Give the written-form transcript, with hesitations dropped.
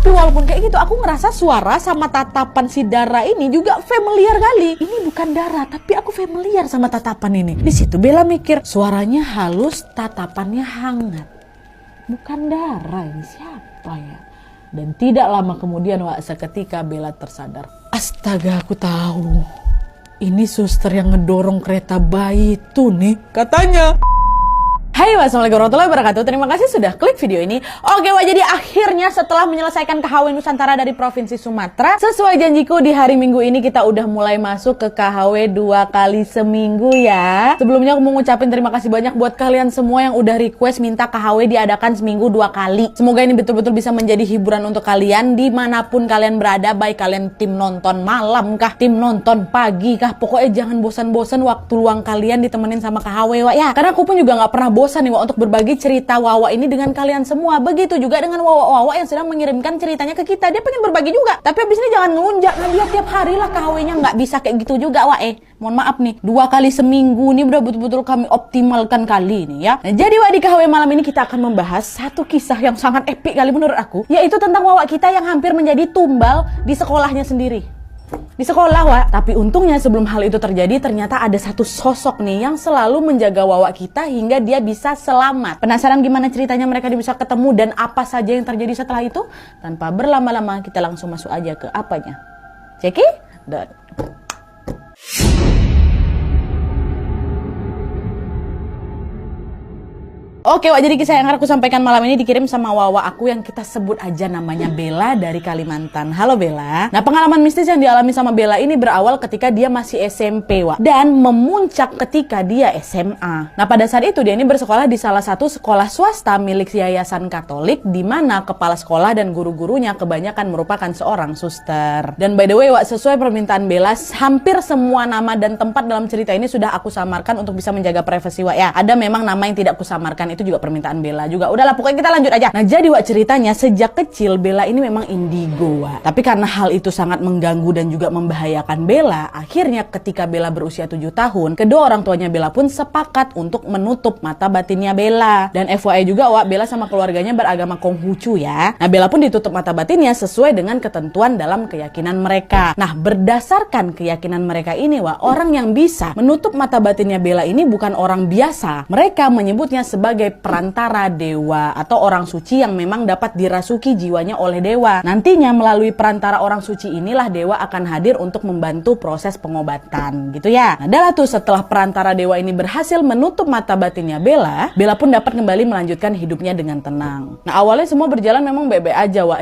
Tapi walaupun kayak gitu, aku ngerasa suara sama tatapan si Dara ini juga familiar kali. Ini bukan Dara, tapi aku familiar sama tatapan ini. Di situ Bella mikir, suaranya halus, tatapannya hangat. Bukan Dara, ini siapa ya? Dan tidak lama kemudian, Wak, seketika Bella tersadar. Astaga, aku tahu. Ini suster yang ngedorong kereta bayi itu nih, katanya. Hai, wassalamualaikum warahmatullahi wabarakatuh. Terima kasih sudah klik video ini. Oke, Wak, jadi akhirnya setelah menyelesaikan KHW Nusantara dari Provinsi Sumatera, sesuai janjiku di hari Minggu ini kita udah mulai masuk ke KHW 2 kali seminggu ya. Sebelumnya aku mau ngucapin terima kasih banyak buat kalian semua yang udah request minta KHW diadakan seminggu 2 kali. Semoga ini betul-betul bisa menjadi hiburan untuk kalian dimanapun kalian berada, baik kalian tim nonton malam kah, tim nonton pagi kah, pokoknya jangan bosan-bosan waktu luang kalian ditemenin sama KHW, Wak, ya. Karena aku pun juga gak pernah bosan nih, Wak, untuk berbagi cerita Wawa ini dengan kalian semua. Begitu juga dengan Wawa yang sedang mengirimkan ceritanya ke kita. Dia pengen berbagi juga. Tapi abis ini jangan ngelunjak. Nah, dia tiap hari lah KW-nya. Nggak bisa kayak gitu juga, Wak. Mohon maaf nih. 2 kali seminggu nih udah betul-betul kami optimalkan kali ini ya. Nah, jadi, Wak, di KW malam ini kita akan membahas satu kisah yang sangat epik kali menurut aku. Yaitu tentang Wawa kita yang hampir menjadi tumbal di sekolahnya sendiri. Di sekolah, Wak. Tapi untungnya sebelum hal itu terjadi, ternyata ada satu sosok nih yang selalu menjaga Wawa kita hingga dia bisa selamat. Penasaran gimana ceritanya mereka bisa ketemu dan apa saja yang terjadi setelah itu? Tanpa berlama-lama, kita langsung masuk aja ke apanya. Cekidot. Oke, Wak, jadi kisah yang aku sampaikan malam ini dikirim sama Wawa aku yang kita sebut aja namanya Bella dari Kalimantan. Halo Bella. Nah, pengalaman mistis yang dialami sama Bella ini berawal ketika dia masih SMP, Wak, dan memuncak ketika dia SMA. Nah, pada saat itu dia ini bersekolah di salah satu sekolah swasta milik yayasan Katolik, di mana kepala sekolah dan guru-gurunya kebanyakan merupakan seorang suster. Dan by the way, Wak, sesuai permintaan Bella, hampir semua nama dan tempat dalam cerita ini sudah aku samarkan untuk bisa menjaga privasi, Wak, ya. Ada memang nama yang tidak aku samarkan, itu juga permintaan Bella juga. Udahlah, pokoknya kita lanjut aja. Nah, jadi, Wak, ceritanya sejak kecil Bella ini memang indigo, Wak. Tapi karena hal itu sangat mengganggu dan juga membahayakan Bella, akhirnya ketika Bella berusia 7 tahun, kedua orang tuanya Bella pun sepakat untuk menutup mata batinnya Bella. Dan FYI juga, Wak, Bella sama keluarganya beragama Konghucu ya. Nah, Bella pun ditutup mata batinnya sesuai dengan ketentuan dalam keyakinan mereka. Nah, berdasarkan keyakinan mereka ini, Wak, orang yang bisa menutup mata batinnya Bella ini bukan orang biasa. Mereka menyebutnya sebagai perantara dewa atau orang suci yang memang dapat dirasuki jiwanya oleh dewa. Nantinya melalui perantara orang suci inilah dewa akan hadir untuk membantu proses pengobatan gitu ya. Nah, adalah tuh setelah perantara dewa ini berhasil menutup mata batinnya Bella, Bella pun dapat kembali melanjutkan hidupnya dengan tenang. Nah, awalnya semua berjalan memang baik-baik aja, Wak.